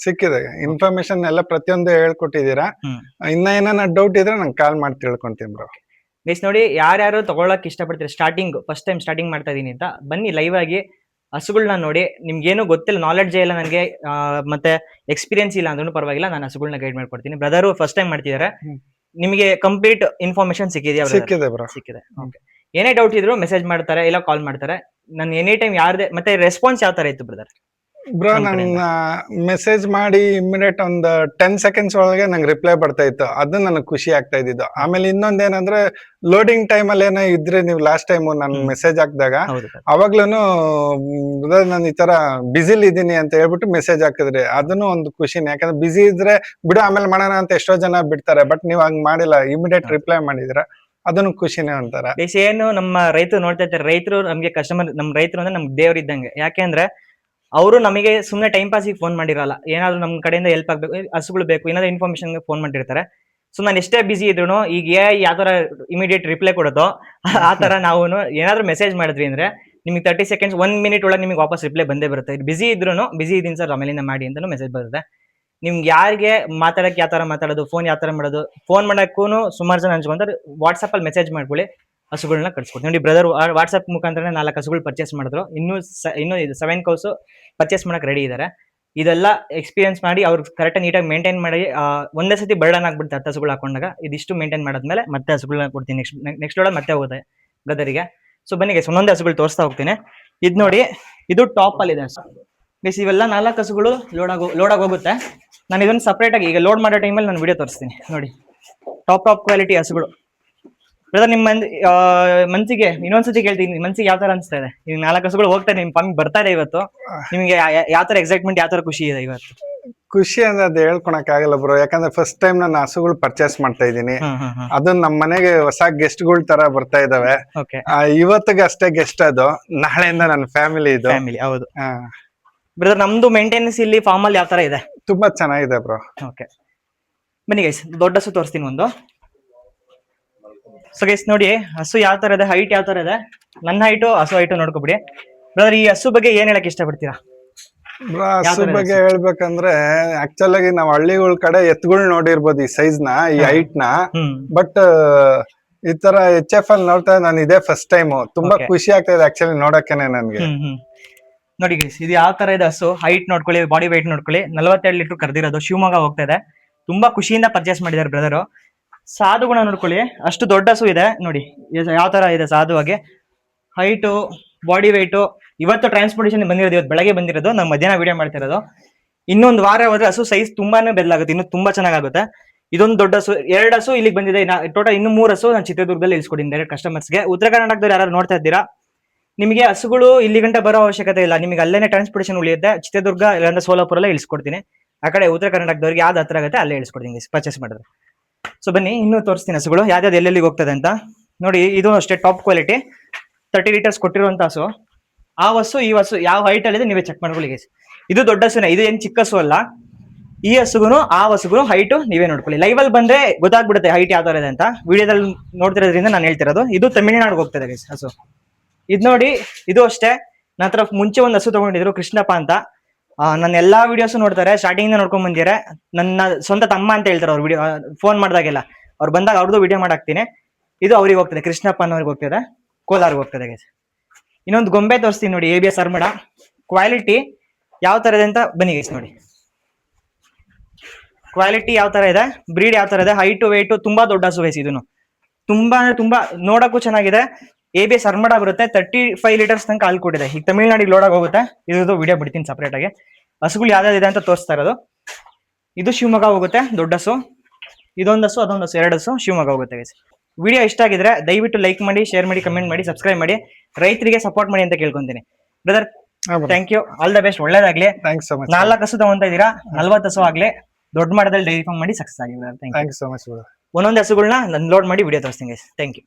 ಸಿಕ್ಕಿದೆ ಇನ್ಫಾರ್ಮೇಶನ್ ಎಲ್ಲ ಪ್ರತಿಯೊಂದು ಹೇಳ್ಕೊಟ್ಟಿದ್ದೀರಾ. ಇನ್ನ ಏನಾನ ಡೌಟ್ ಇದ್ರೆ ನಂಗೆ ಕಾಲ್ ಮಾಡಿ ತಿಳ್ಕೊಂತೀನಿ ಬ್ರೋ. ಗೈಸ್ ನೋಡಿ, ಯಾರ್ಯಾರು ತಗೊಳಕ್ ಇಷ್ಟಪಡ್ತೀರಾ, ಫಸ್ಟ್ ಟೈಮ್ ಸ್ಟಾರ್ಟಿಂಗ್ ಮಾಡ್ತಾ ಇದೀನಿ ಅಂತ, ಬನ್ನಿ ಲೈವ್ ಆಗಿ ಹಸುಗಳನ್ನ ನೋಡಿ. ನಿಮ್ಗೇನು ಗೊತ್ತಿಲ್ಲ, ನಾಲೆಡ್ಜ್ ಇಲ್ಲ ನನಗೆ, ಮತ್ತೆ ಎಕ್ಸ್ಪೀರಿಯನ್ಸ್ ಇಲ್ಲ ಅಂದ್ರೂ ಪರವಾಗಿಲ್ಲ, ನಾನು ಹಸುಗಳನ್ನ ಗೈಡ್ ಮಾಡ್ಕೊಡ್ತೀನಿ. ಬ್ರದರ್ ಫಸ್ಟ್ ಟೈಮ್ ಮಾಡ್ತಿದ್ದಾರೆ, ನಿಮಗೆ ಕಂಪ್ಲೀಟ್ ಇನ್ಫಾರ್ಮೇಶನ್ ಸಿಕ್ಕಿದೆಯಾ? ಸಿಕ್ಕಿದೆ. ಓಕೆ, ಏನೇ ಡೌಟ್ ಇದ್ರು ಮೆಸೇಜ್ ಮಾಡ್ತಾರೆ, ಇಲ್ಲ ಕಾಲ್ ಮಾಡ್ತಾರೆ. ನಾನು ಎನಿ ಟೈಮ್ ಯಾರದೇ, ಮತ್ತೆ ರೆಸ್ಪಾನ್ಸ್ ಯಾವ ತರ ಇತ್ತು ಬ್ರದರ್? ಬ್ರೋ, ನನ್ನ ಮೆಸೇಜ್ ಮಾಡಿ ಇಮಿಡಿಯೇಟ್ ಒಂದು 10 seconds ಒಳಗೆ ನಂಗೆ ರಿಪ್ಲೈ ಬರ್ತಾ ಇತ್ತು, ಅದು ನನಗೆ ಖುಷಿ ಆಗ್ತಾ ಇದ್ದಿದ್ದು. ಆಮೇಲೆ ಇನ್ನೊಂದೇನಂದ್ರೆ, ಲೋಡಿಂಗ್ ಟೈಮ್ ಅಲ್ಲಿ ಏನೋ ಇದ್ರೆ, ನೀವು ಲಾಸ್ಟ್ ಟೈಮ್ ನಾನು ಮೆಸೇಜ್ ಹಾಕಿದಾಗ ಅವಾಗ್ಲೂ ನಾನು ಈ ತರ ಬಿಸಿಲಿ ಇದೀನಿ ಅಂತ ಹೇಳ್ಬಿಟ್ಟು ಮೆಸೇಜ್ ಹಾಕಿದ್ರಿ, ಅದನ್ನು ಒಂದು ಖುಷಿನೇ. ಯಾಕಂದ್ರೆ ಬಿಸಿ ಇದ್ರೆ ಬಿಡು ಆಮೇಲೆ ಮಾಡೋಣ ಅಂತ ಎಷ್ಟೋ ಜನ ಬಿಡ್ತಾರೆ, ಬಟ್ ನೀವ್ ಹಂಗ್ ಮಾಡಿಲ್ಲ, ಇಮಿಡಿಯೇಟ್ ರಿಪ್ಲೈ ಮಾಡಿದ್ರ, ಅದನ್ನು ಖುಷಿನೇ ಅಂತಾರ. ಏನು ನಮ್ಮ ರೈತರು ನೋಡ್ತಾ ಇರ್ತಾರೆ, ರೈತರು ನಮ್ಗೆ ಕಸ್ಟಮರ್, ನಮ್ ರೈತರು ಅಂದ್ರೆ ನಮ್ಗೆ ದೇವ್ರ ಇದ್ದಂಗೆ. ಯಾಕೆಂದ್ರೆ ಅವರು ನಮಗೆ ಸುಮ್ಮನೆ ಟೈಮ್ ಪಾಸಿಗೆ ಫೋನ್ ಮಾಡಿರಲ್ಲ, ಏನಾದ್ರು ನಮ್ ಕಡೆಯಿಂದ ಹೆಲ್ಪ್ ಆಗ್ಬೇಕು, ಹಸುಗಳು ಬೇಕು, ಏನಾದ್ರು ಇನ್ಫಾರ್ಮೇಶನ್ ಫೋನ್ ಮಾಡಿರ್ತಾರೆ. ಸೊ ನಾನು ಎಷ್ಟೇ ಬಿಸಿ ಇದ್ರು, ಈಗ ಯಾವ ತರ ಇಮಿಡಿಯೇಟ್ ರಿಪ್ಲೈ ಕೊಡೋದು, ಆ ತರ ನಾವು ಏನಾದ್ರು ಮೆಸೇಜ್ ಮಾಡಿದ್ವಿ ಅಂದ್ರೆ ನಿಮಗೆ 30 seconds 1 minute ಒಳಗೆ ನಿಮಗೆ ವಾಪಸ್ ರಿಪ್ಲೈ ಬಂದೇ ಬರುತ್ತೆ. ಬಿಸಿ ಇದ್ರು, ಬಿಸಿ ಇದೀನಿ ಸರ್ ಆಮೇಲಿಂದ ಮಾಡಿ ಅಂತಾನು ಮೆಸೇಜ್ ಬರುತ್ತೆ. ನಿಮ್ಗೆ ಯಾರಿಗೆ ಮಾತಾಡಕ್ಕೆ ಯಾವ ತರ ಮಾತಾಡೋದು, ಫೋನ್ ಯಾವ ತರ ಮಾಡೋದು, ಫೋನ್ ಮಾಡಕ್ಕೂ ಸುಮಾರು ಜನ ಹಂಚ್ಕೊಂತಾರೆ. ವಾಟ್ಸಪ್ ಅಲ್ಲಿ ಮೆಸೇಜ್ ಮಾಡ್ಕೊಳ್ಳಿ, ಹಸುಗಳನ್ನ ಕಳ್ಸ್ಕೊಡ್ತೀನಿ. ನೋಡಿ ಬ್ರದರ್ ವಾಟ್ಸಪ್ ಮುಖಾಂತರ 4 ಹಸುಗಳು ಪರ್ಚೇಸ್ ಮಾಡಿದ್ರು, ಇನ್ನು 7 ಕೌಸು ಪರ್ಚೇಸ್ ಮಾಡಕ್ ರೆಡಿ ಇದಾರೆ. ಇದೆಲ್ಲ ಎಕ್ಸ್ಪೀರಿಯನ್ಸ್ ಮಾಡಿ ಅವ್ರು ಕರೆಕ್ಟ್ ನೀಟಾಗಿ ಮೇಂಟೈನ್ ಮಾಡಿ, ಒಂದೇ ಸತಿ ಬರ್ಡನ್ ಆಗ್ಬಿಡುತ್ತೆ 10 ಹಸುಗಳು ಹಾಕೊಂಡಾಗ. ಇದಿಷ್ಟು ಮೇಂಟೈನ್ ಮಾಡಾದ್ಮೇಲೆ ಮತ್ತೆ ಹಸುಗಳನ್ನ ಕೊಡ್ತೀನಿ, ನೆಕ್ಸ್ಟ್ ಲೋಡ್ ಮತ್ತೆ ಹೋಗುತ್ತೆ ಬ್ರದರಿಗೆ. ಸೊ ಬನ್ನಿ ಗೈಸ್, ಒಂದೊಂದೇ ಹಸುಗಳು ತೋರಿಸ್ತಾ ಹೋಗ್ತೀನಿ. ಇದು ನೋಡಿ, ಇದು ಟಾಪ್ ಅಲ್ಲಿ ಇದೆ ಗೈಸ್. ಇವೆಲ್ಲ 4 ಹಸುಗಳು ಲೋಡ್ ಆಗಿ ಹೋಗುತ್ತೆ. ನಾನು ಇದನ್ನ ಸಪ್ರೇಟ್ ಆಗಿ ಈಗ ಲೋಡ್ ಮಾಡೋ ಟೈಮಲ್ಲಿ ನಾನು ವಿಡಿಯೋ ತೋರಿಸ್ತೀನಿ. ನೋಡಿ, ಟಾಪ್ ಕ್ವಾಲಿಟಿ ಹಸುಗಳು. ಬ್ರದರ್ ನಿಮ್ಮ ಮನ್ಸಿಗೆ ಇನ್ನೊಂದ್ಸತಿ ಕೇಳ್ತೀನಿ, ಮನ್ಸಿಗೆ ಯಾವ ತರ ಅನ್ಸ್ತಾ ಇದೆ? ಈಗ 4 ಹಸುಗಳು ಹೋಗ್ತಾ ನಿಮ್ ಪಂಗ್ ಬರ್ತಾ ಇದೆ ಇವತ್ತು, ನಿಮ್ಗೆ ಯಾವ ತರ ಎಕ್ಸೈಟ್ಮೆಂಟ್, ಯಾವ ತರ ಖುಷಿ ಇದೆ ಇವತ್ತು? ಖುಷಿ ಅಂದ್ರೆ ಅದು ಹೇಳ್ಕೊಳಕ್ ಆಗಲ್ಲ ಬ್ರೋ, ಯಾಕಂದ್ರೆ ಫಸ್ಟ್ ಟೈಮ್ ನಾನು ಹಸುಗಳು ಪರ್ಚೇಸ್ ಮಾಡ್ತಾ ಇದ್ದೀನಿ. ಅದನ್ನ ನಮ್ಮ ಮನೆಗೆ ಹೊಸ ಗೆಸ್ಟ್ಗಳ ತರ ಬರ್ತಾ ಇದಾವೆ. ಓಕೆ, ಇವತ್ತಿಗೆ ಅಷ್ಟೇ ಗೆಸ್ಟ್, ಅದು ನಾಳೆಯಿಂದ ನನ್ನ ಫ್ಯಾಮಿಲಿ ಇದು. ಫ್ಯಾಮಿಲಿ, ಹೌದು ಬ್ರದರ್. ನಮ್ದು ಮೇಂಟೆನೆನ್ಸ್ ಇಲ್ಲಿ ಫಾರ್ಮ್ ಅಲ್ಲಿ ಯಾವ ತರ ಇದೆ? ತುಂಬಾ ಚೆನ್ನಾಗಿದೆ ಬ್ರೋ. ಓಕೆ, ಬನ್ನಿ ಗೈಸ್, ದೊಡ್ಡ ಹಸು ತೋರಿಸ್ತೀನಿ ಒಂದು. ಸೊ ಗೈಸ್ ನೋಡಿ, ಹಸು ಯಾವ ತರ ಇದೆ, ಹೈಟ್ ಯಾವ ತರ ಇದೆ, ನನ್ನ ಹೈಟು ಹಸು ಹೈಟು ನೋಡ್ಕೊಬಿಡಿ. ಬ್ರದರ್, ಈ ಹಸು ಬಗ್ಗೆ ಏನ್ ಹೇಳಕ್ ಇಷ್ಟಪಡ್ತೀರಾ? ಹಸು ಬಗ್ಗೆ ಹೇಳ್ಬೇಕಂದ್ರೆ ಆಕ್ಚುಲ್ ಆಗಿ ನಾವ್ ಹಳ್ಳಿಗಳ ಕಡೆ ಎತ್ತುಗಳು ನೋಡಿರ್ಬೋದು ಈ ಸೈಜ್ ನ, ಈ ಹೈಟ್ ನ. ಬಟ್ ಈ ತರ HF ಅಲ್ಲಿ ನೋಡ್ತಾ ನಾನು ಇದೇ ಫಸ್ಟ್ ಟೈಮ್. ತುಂಬಾ ಖುಷಿ ಆಗ್ತಾ ಇದೆ ಆಕ್ಚುಲಿ ನೋಡಕ್ಕೇನೆ ನನ್ಗೆ. ನೋಡಿ ಗೈಸ್, ಇದು ಯಾವ ತರ ಇದೆ ಹಸು, ಹೈಟ್ ನೋಡ್ಕೊಳ್ಳಿ, ಬಾಡಿ weight ನೋಡ್ಕೊಳ್ಳಿ. 42 ಲೀಟರ್ ಕರೆದಿರೋದು, ಶಿವಮೊಗ್ಗ ಹೋಗ್ತಾ ಇದೆ. ತುಂಬಾ ಖುಷಿಯಿಂದ ಪರ್ಚೇಸ್ ಮಾಡಿದ್ದಾರೆ ಬ್ರದರ್. ಸಾಧು ಗುಣ ನೋಡ್ಕೊಳ್ಳಿ, ಅಷ್ಟು ದೊಡ್ಡ ಹಸು ಇದೆ ನೋಡಿ ಯಾವ ತರ ಇದೆ ಸಾಧುವಾಗಿ. Height, body weight. ಇವತ್ತು ಟ್ರಾನ್ಸ್ಪೋರ್ಟೇಷನ್ ಬಂದಿರೋದು, ಇವತ್ತು ಬೆಳಗ್ಗೆ ಬಂದಿರೋದು, ನಾವು ಮಧ್ಯಾಹ್ನ ವಿಡಿಯೋ ಮಾಡ್ತಿರೋದು. ಇನ್ನೊಂದು ವಾರ ಹೋದ್ರೆ ಹಸು ಸೈಜ್ ತುಂಬಾನೇ ಬದಲಾಗುತ್ತೆ, ಇನ್ನು ತುಂಬಾ ಚೆನ್ನಾಗುತ್ತೆ. ಇದೊಂದು ದೊಡ್ಡ ಹಸು, 2 ಹಸು ಇಲ್ಲಿಗೆ ಬಂದಿದೆ. ಟೋಟಲ್ ಇನ್ನು 3 ಹಸು ನಾನು ಚಿತ್ರದುರ್ಗದಲ್ಲಿ ಇಳಿಸ್ಕೊಡಿದ್ದೀನಿ ಡೈರೆಕ್ಟ್ ಕಸ್ಟಮರ್ಸ್ಗೆ. ಉತ್ತರ ಕರ್ನಾಟಕದವ್ರು ಯಾರು ನೋಡ್ತಾ ಇದ್ದೀರಾ, ನಿಮಗೆ ಹಸುಗಳು ಇಲ್ಲಿ ಗಂಟೆ ಬರೋ ಅವಶ್ಯಕತೆ ಇಲ್ಲ, ನಿಮಗೆ ಅಲ್ಲೇನೆ ಟ್ರಾನ್ಸ್ಪೋರ್ಟೇಷನ್ ಉಳಿಯುತ್ತೆ. ಚಿತ್ರದುರ್ಗ ಇಲ್ಲಾಂದ್ರೆ ಸೋಲಾಪುರಲ್ಲೇ ಇಳಿಸ್ಕೊಡ್ತೀನಿ. ಆ ಕಡೆ ಉತ್ತರ ಕರ್ನಾಟಕದವ್ರಿಗೆ ಯಾವ್ದು ಹತ್ರ ಆಗುತ್ತೆ ಅಲ್ಲೇ ಇಳಿಸ್ಕೊಡ್ತೀನಿ ಪರ್ಚೇಸ್ ಮಾಡಿದ್ರೆ. ಸೊ ಬನ್ನಿ, ಇನ್ನೂ ತೋರಿಸ್ತೀನಿ ಹಸುಗಳು ಯಾವ್ದು ಎಲ್ಲೆಲ್ಲಿಗೆ ಹೋಗ್ತದೆ ಅಂತ ನೋಡಿ. ಇದು ಅಷ್ಟೇ ಟಾಪ್ ಕ್ವಾಲಿಟಿ 30 ಲೀಟರ್ಸ್ ಕೊಟ್ಟಿರುವಂತ ಹಸು. ಆ ಹಸು ಈ ಹಸು ಯಾವ ಹೈಟ್ ಅಲ್ಲಿ ನೀವೇ ಚೆಕ್ ಮಾಡ್ಕೊಳ್ಳಿ ಗೈಸ್. ಇದು ದೊಡ್ಡ ಹಸುನೇ, ಇದು ಏನ್ ಚಿಕ್ಕ ಹಸು ಅಲ್ಲ. ಈ ಹಸುಗುನು ಆ ಹಸುಗುನು ಹೈಟ್ ನೀವೇ ನೋಡ್ಕೊಳ್ಳಿ. ಲೈವ್ ಅಲ್ಲಿ ಬಂದ್ರೆ ಗೊತ್ತಾಗ್ಬಿಡುತ್ತೆ ಹೈಟ್ ಯಾವ ತರ ಇದೆ ಅಂತ. ವಿಡಿಯೋದಲ್ಲಿ ನೋಡ್ತಿರೋದ್ರಿಂದ ನಾನು ಹೇಳ್ತಿರೋದು. ಇದು ತಮಿಳುನಾಡಿಗೆ ಹೋಗ್ತದೆ ಗೈಸ್ ಹಸು. ಇದು ನೋಡಿ, ಇದು ಅಷ್ಟೇ. ನಂತರ ಮುಂಚೆ ಒಂದು ಹಸು ತಗೊಂಡಿದ್ರು ಕೃಷ್ಣಪ್ಪ ಅಂತ. ನನ್ನ ಎಲ್ಲಾ ವಿಡಿಯೋಸ್ ನೋಡ್ತಾರೆ, ಸ್ಟಾರ್ಟಿಂಗ್ ನೋಡ್ಕೊಂಡ್ ಬಂದಿದ್ದಾರೆ. ನನ್ನ ಸ್ವಂತ ತಮ್ಮ ಅಂತ ಹೇಳ್ತಾರೆ ಅವ್ರು, ವಿಡಿಯೋ ಫೋನ್ ಮಾಡಿದಾಗೆಲ್ಲ. ಅವ್ರು ಬಂದಾಗ ಅವ್ರದ್ದು ವಿಡಿಯೋ ಮಾಡಾಕ್ತೀನಿ. ಇದು ಅವ್ರಿಗೆ ಹೋಗ್ತದೆ, ಕೃಷ್ಣಪ್ಪ ಅನ್ನೋರಿಗೆ ಹೋಗ್ತದೆ, ಕೋಲಾರ್ಗೆ ಹೋಗ್ತದೆ ಗೈಸ್. ಇನ್ನೊಂದು ಗೊಂಬೆ ತೋರಿಸ್ತೀನಿ ನೋಡಿ, ABS ಅರ್ಮಡ. ಕ್ವಾಲಿಟಿ ಯಾವ ತರ ಇದೆ ಅಂತ ಬನ್ನಿ ಗೈಸ್ ನೋಡಿ. ಕ್ವಾಲಿಟಿ ಯಾವ ತರ ಇದೆ, ಬ್ರೀಡ್ ಯಾವ ತರ ಇದೆ, ಹೈಟ್ weight ತುಂಬಾ ದೊಡ್ಡ ಹಸು ಗೈಸ್. ಇದನ್ನು ತುಂಬಾ ತುಂಬಾ ನೋಡಕ್ಕೂ ಚೆನ್ನಾಗಿದೆ. ABS ಅರ್ಮಡ ಬರುತ್ತೆ, 35 ಲೀಟರ್ಸ್ ತನಕ ಹಾಲು ಕೊಟ್ಟಿದೆ. ಈಗ ತಮಿಳ್ನಾಡಿಗೆ ಲೋಡಾಗಿ ಹೋಗುತ್ತೆ. ಇದ್ರದ್ದು ವಿಡಿಯೋ ಬಿಡ್ತೀನಿ ಸಪರೇಟ್ ಆಗಿ. ಹಸುಗಳು ಯಾವ್ದಾವ್ದಿದೆ ಅಂತ ತೋರಿಸ್ತಾ ಇರೋದು. ಇದು ಶಿವಮೊಗ್ಗ ಹೋಗುತ್ತೆ ದೊಡ್ಡ ಹಸು. ಇದೊಂದು ಹಸು, ಅದೊಂದು ಹಸು, 2 ಹಸು ಶಿವಮೊಗ್ಗ ಹೋಗುತ್ತೆ ಗೈಸ್. ವಿಡಿಯೋ ಇಷ್ಟ ಆಗಿದ್ರೆ ದಯವಿಟ್ಟು ಲೈಕ್ ಮಾಡಿ, ಶೇರ್ ಮಾಡಿ, ಕಮೆಂಟ್ ಮಾಡಿ, ಸಬ್ಸ್ಕ್ರೈಬ್ ಮಾಡಿ, ರೈತರಿಗೆ ಸಪೋರ್ಟ್ ಮಾಡಿ ಅಂತ ಕೇಳ್ಕೊಂತೀನಿ. Brother, thank you, all the best, ಒಳ್ಳೇದಾಗ್ಲಿ. 4 ಹಸು ತಗೊಂತ ಇದೀರಾ, 40 ಹಸು ಆಗ್ಲಿ, ದೊಡ್ಡ ಮಟ್ಟದಲ್ಲಿ ಡೈರಿ ಫಾರ್ಮ್ ಮಾಡಿ ಸಕ್ಸಸ್ ಆಗಿ. Thank you so much. ಒಂದೊಂದು ಹಸುಗಳನ್ನ ನಾನು ಲೋಡ್ ಮಾಡಿ ವಿಡಿಯೋ ತೋರಿಸ್ತೀನಿ ಗೈಸ್. Thank you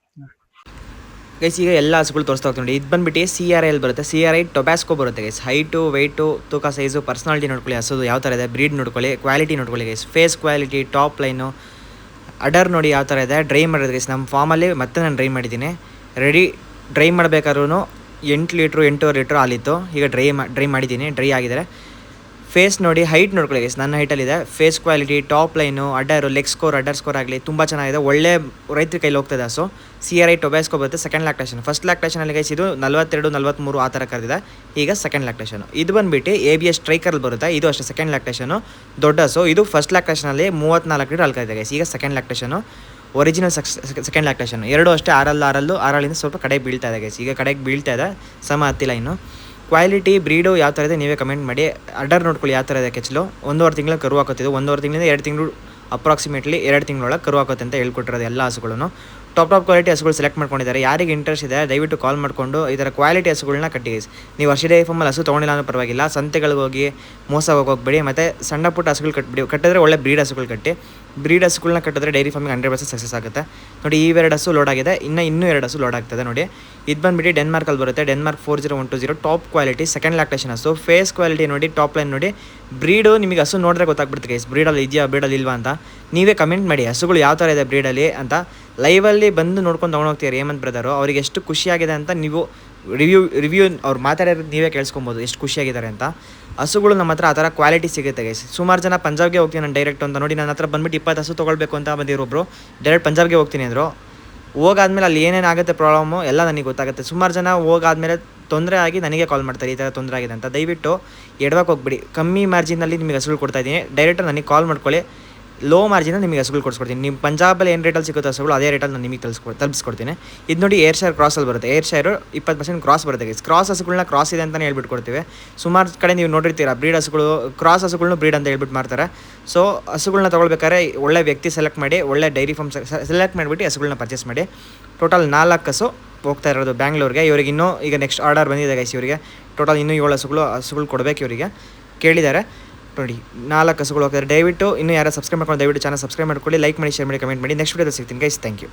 guys. ಈಗ ಎಲ್ಲ ಹಸುಗಳು ತೋರಿಸ್ತಾ ಹೋಗ್ತೀನಿ ನೋಡಿ. ಇದು ಬಂದ್ಬಿಟ್ಟು CRI ಬರುತ್ತೆ. CRI ಟೊಬ್ಯಾಸ್ಕೋ ಬರುತ್ತೆ ಗೈಸ್. ಹೈಟು, ವೆಯ್ಟು, ತೂಕ, ಸೈಜು, ಪರ್ಸನಾಲಿಟಿ ನೋಡ್ಕೊಳ್ಳಿ. ಹಸುದು ಯಾವ ಥರ ಇದೆ, ಬ್ರೀಡ್ ನೋಡ್ಕೊಳ್ಳಿ, ಕ್ವಾಲಿಟಿ ನೋಡ್ಕೊಳ್ಳಿ guys. Face quality, top line, udder ನೋಡಿ ಯಾವ ಥರ ಇದೆ. ಡ್ರೈ ಮಾಡೋದು ಗೈಸ್, ನಮ್ಮ ಫಾರ್ಮಲ್ಲಿ ಮತ್ತೆ ನಾನು ಡ್ರೈ ಮಾಡಿದ್ದೀನಿ. ಡ್ರೈ ಮಾಡಬೇಕಾದ್ರೂ 8 ಲೀಟ್ರು 8.5 ಲೀಟ್ರ್ ಹಾಲಿತ್ತು. ಈಗ ಡ್ರೈ ಮಾಡಿದ್ದೀನಿ, ಡ್ರೈ ಆಗಿದ್ದಾರೆ. ಫೇಸ್ ನೋಡಿ, ಹೈಟ್ ನೋಡ್ಕೊಳ್ಳಿ ಗೈಸ್, ನನ್ನ ಹೈಟಲ್ಲಿದೆ. Face quality, top line, udder, leg score, udder score ಆಗಲಿ ತುಂಬ ಚೆನ್ನಾಗಿದೆ. ಒಳ್ಳೆ ರೈತರ ಕೈಲಿ ಹೋಗ್ತದೆ ಹಸು. CRI ಟೊಬ್ಯಾಸ್ಕೋ ಬರುತ್ತೆ. Second lactation. ಫಸ್ಟ್ ಲ್ಯಾಕ್ಟೇಷನಲ್ಲಿ ಗೈಸ್ ಇದು 42, 43 ಆ ಥರ ಕರೆದಿದೆ. ಈಗ ಸೆಕೆಂಡ್ ಲ್ಯಾಕ್ಟೇಷನ್. ಇದು ಬಂದುಬಿಟ್ಟು ABS ಸ್ಟ್ರೈಕರಲ್ಲಿ ಬರುತ್ತೆ. ಇದು ಅಷ್ಟೇ ಸೆಕೆಂಡ್ ಲ್ಯಾಕ್ಟೇಷನು, ದೊಡ್ಡ ಹಸು. ಇದು ಫಸ್ಟ್ ಲ್ಯಾಕ್ಟೇಷನಲ್ಲಿ 34 ಲೀಟರ್ ಹಾಲು ಕರೆದಿದೆ ಗೈಸ್. ಈಗ ಸೆಕೆಂಡ್ ಲ್ಯಾಕ್ಟೇಷನು, ಒರಿಜಿನಲ್ ಸೆಕೆಂಡ್ ಲ್ಯಾಕ್ಟೇಷನ್. 2 ಅಷ್ಟೇ, 6ರಿಂದ ಸ್ವಲ್ಪ ಕಡೆಗೆ ಬೀಳ್ತಾ ಇದೆ ಗೈಸ್. ಈಗ ಕಡೆಗೆ ಬೀಳ್ತಾ ಇದೆ, ಸಮ ಹತ್ತಿಲ್ಲ ಇನ್ನು. ಕ್ವಾಲಿಟಿ, ಬ್ರೀಡು ಯಾವ ಥರ ಇದೆ ನೀವೇ ಕಮೆಂಟ್ ಮಾಡಿ. ಅಡರ್ ನೋಡ್ಕೊಳ್ಳಿ ಯಾವ ಥರ ಇದೆ. ಕೆಚ್ಚಲು 1.5 ತಿಂಗಳ ಕರು ಹಾಕೋತಿದ್ದು. 1.5 ತಿಂಗಳಿಂದ 2 ತಿಂಗಳು, ಅಪ್ರಾಕ್ಸಿಮೇಟ್ಲಿ 2 ತಿಂಗಳೊಳಗೆ ಕರು ಹಾಕೋತ್ತೆ ಅಂತ ಹೇಳ್ಕೊಟ್ಟಿರೋದು ಎಲ್ಲ ಹಸುಗಳನ್ನು. ಟಾಪ್ ಕ್ವಾಲಿಟಿ ಹಸುಗಳು ಸೆಲೆಕ್ಟ್ ಮಾಡ್ಕೊಂಡಿದ್ದಾರೆ. ಯಾರಿಗೆ ಇಂಟ್ರೆಸ್ಟ್ ಇದೆ ದಯವಿಟ್ಟು ಕಾಲ್ ಮಾಡಿಕೊಂಡು ಈ ಥರ ಕ್ವಾಲಿಟಿ ಹಸುಗಳನ್ನ ಕಟ್ಟಿ. ನೀವು ವರ್ಷ ಡೈರಿ ಫಾರ್ಮಲ್ಲಿ ಹಸು ತೊಗೊಂಡಿಲ್ಲ ಅನ್ನೋ ಪರವಾಗಿಲ್ಲ, ಸಂತೆಗಳಿಗೆ ಹೋಗಿ ಮೋಸ ಹೋಗಬೇಡಿ. ಮತ್ತು ಸಣ್ಣ ಪುಟ್ಟ ಹಸುಗಳು ಕಟ್ಟಿದ್ರೆ ಒಳ್ಳೆ ಬ್ರೀಡ್ ಹಸುಗಳು ಕಟ್ಟಿ. ಬ್ರೀಡ್ ಹಸುಗಳನ್ನ ಕಟ್ಟಿದ್ರೆ ಡೈರಿ ಫಾರ್ಮಿಗೆ 100% ಸಕ್ಸಸ್ ಆಗುತ್ತೆ. ನೋಡಿ, ಈ 2 ಹಸು ಲೋಡ್ ಆಗಿದೆ, ಇನ್ನೂ 2 ಹಸು ಲೋಡ್ ಆಗ್ತದೆ ನೋಡಿ. ಇದು ಬಂದುಬಿಟ್ಟು ಡೆನ್ಮಾರ್ಕಲ್ಲಿ ಬರುತ್ತೆ. Denmark 40120 top quality second lactation ಹಸು. ಫೇಸ್ ಕ್ವಾಲಿಟಿ ನೋಡಿ, ಟಾಪ್ ಲೈನ್ ನೋಡಿ, ಬ್ರೀಡು ನಿಮಗೆ ಹಸು ನೋಡಿದ್ರೆ ಗೊತ್ತಾಗ್ಬಿಡುತ್ತೆ ಗೈಸ್, ಬ್ರೀಡಲ್ಲಿ ಇದೆಯಾ ಬ್ರೀಡಲ್ಲಿ ಇಲ್ವಾ ಅಂತ. ನೀವೇ ಕಮೆಂಟ್ ಮಾಡಿ ಹಸುಗಳು ಯಾವ ಥರ ಇದೆ ಬ್ರೀಡಲ್ಲಿ ಅಂತ. ಲೈವಲ್ಲಿ ಬಂದು ನೋಡ್ಕೊಂಡು ತೊಗೊಂಡೋಗ್ತೀರಿ ಹೇಮಂತ್ ಬ್ರದರು. ಅವ್ರಿಗೆ ಎಷ್ಟು ಖುಷಿಯಾಗಿದೆ ಅಂತ ನೀವು ರಿವ್ಯೂ ಅವ್ರು ಮಾತಾಡೋದು ನೀವೇ ಕೇಳಿಸ್ಕೊಬೋದು, ಎಷ್ಟು ಖುಷಿಯಾಗಿದ್ದಾರೆ ಅಂತ. ಹಸುಗಳು ನಮ್ಮ ಹತ್ರ ಆ ಥರ ಕ್ವಾಲಿಟಿ ಸಿಗುತ್ತೆ ಗೈಸ್. ಸುಮಾರು ಜನ ಪಂಜಾಬ್ಗೆ ಹೋಗ್ತೀನಿ ನಾನು ಡೈರೆಕ್ಟ್ ಅಂತ ನೋಡಿ. ನನ್ನ ಹತ್ರ ಬಂದುಬಿಟ್ಟು 20 ಹಸು ತೊಗೊಳ್ಬೇಕು ಅಂತ ಬಂದಿರೋಬ್ರು ಡೈರೆಕ್ಟ್ ಪಂಜಾಬ್ಗೆ ಹೋಗ್ತೀನಿ ಅಂದರು. ಹೋಗಾದ್ಮೇಲೆ ಅಲ್ಲಿ ಏನೇನಾಗುತ್ತೆ ಪ್ರಾಬ್ಲಮ್ಮು ಎಲ್ಲ ನನಗೆ ಗೊತ್ತಾಗುತ್ತೆ. ಸುಮಾರು ಜನ ಹೋಗಾದ್ಮೇಲೆ ತೊಂದರೆ ಆಗಿ ನನಗೆ ಕಾಲ್ ಮಾಡ್ತಾರೆ, ಈ ಥರ ತೊಂದರೆ ಆಗಿದೆ ಅಂತ. ದಯವಿಟ್ಟು ಎಡವಕ್ಕೆ ಹೋಗ್ಬಿಡಿ. ಕಮ್ಮಿ ಮಾರ್ಜಿನಲ್ಲಿ ನಿಮಗೆ ಹಸುಗಳು ಕೊಡ್ತಾಯಿದ್ದೀನಿ. ಡೈರೆಕ್ಟ್ ನನಗೆ ಕಾಲ್ ಮಾಡ್ಕೊಳ್ಳಿ. ಲೋ ಮಾರ್ಜಿನ ನಿಮಗೆ ಹಸುಗಳು ಕೊಡಿಸ್ಕೊಡ್ತೀನಿ. ನಿಮ್ಮ ಪಂಜಾಬಲ್ಲಿ ಏನು ರೇಟಲ್ಲಿ ಸಿಗುತ್ತೆ ಹಸುಗಳು ಅದೇ ರೇಟಲ್ಲಿ ನಾನು ನಿಮಗೆ ತಲುಪಿಸ್ಕೊಡ್ತೀನಿ. ಇದು ನೋಡಿ ಏರ್ ಶೇರ್ ಕ್ರಾಸಲ್ಲಿ ಬರುತ್ತೆ. ಏರ್ ಶೇರು 20% ಕ್ರಾಸ್ ಬರುತ್ತೆ ಗೈಸ್. ಕ್ರಾಸ್ ಹಸುಗಳನ್ನ ಕ್ರಾಸ್ ಇದೆ ಅಂತಲೇ ಹೇಳ್ಬಿಟ್ಟು ಕೊಡ್ತೀವಿ. ಸುಮಾರು ಕಡೆ ನೀವು ನೋಡಿರ್ತೀರ ಬ್ರೀಡ್ ಹಸುಗಳು ಕ್ರಾಸ್ ಹಸುಗಳನ್ನೂ ಬ್ರೀಡ್ ಅಂತ ಹೇಳ್ಬಿಟ್ಟು ಮಾಡ್ತಾರೆ. ಸೊ ಹಸುಗಳನ್ನ ತೊಗೊಳ್ಬೇಕಾದ್ರೆ ಒಳ್ಳೆ ವ್ಯಕ್ತಿ ಸೆಲೆಕ್ಟ್ ಮಾಡಿ, ಒಳ್ಳೆ ಡೈರಿ ಫಾರ್ಮ್ ಸೆಲೆಕ್ಟ್ ಮಾಡಿಬಿಟ್ಟು ಹಸುಗಳನ್ನ ಪರ್ಚೇಸ್ ಮಾಡಿ. ಟೋಟಲ್ 4 ಹಸು ಹೋಗ್ತಾ ಇರೋದು ಬ್ಯಾಂಗ್ಳೂರಿಗೆ. ಇವ್ರಿಗೆ ಇನ್ನೂ ಈಗ ನೆಕ್ಸ್ಟ್ ಆರ್ಡರ್ ಬಂದಿದೆ ಗೈಸ್. ಇವರಿಗೆ ಟೋಟಲ್ ಇನ್ನೂ 7 ಹಸುಗಳು ಕೊಡಬೇಕು. ಇವರಿಗೆ ಕೇಳಿದ್ದಾರೆ ನೋಡಿ, 4 ಹಸುಗಳು ಹೋಗ್ತಾರೆ. ದಯವಿಟ್ಟು ಇನ್ನೂ ಯಾರು ಸಬ್ಸ್ಕ್ರೈಬ್ ಮಾಡ್ಕೊಂಡು ದಯವಿಟ್ಟು ಚಾನಲ್ ಸಬ್ಸ್ಕ್ರೈಬ್ ಮಾಡ್ಕೊಳ್ಳಿ, ಲೈಕ್ ಮಾಡಿ, ಶೇರ್ ಮಾಡಿ, ಕಮೆಂಟ್ ಮಾಡಿ. ನೆಕ್ಸ್ಟ್ ವಿಡಿಯೋದಲ್ಲಿ ಸಿಗ್ತೀನಿ ಗೈಸ್. Thank you.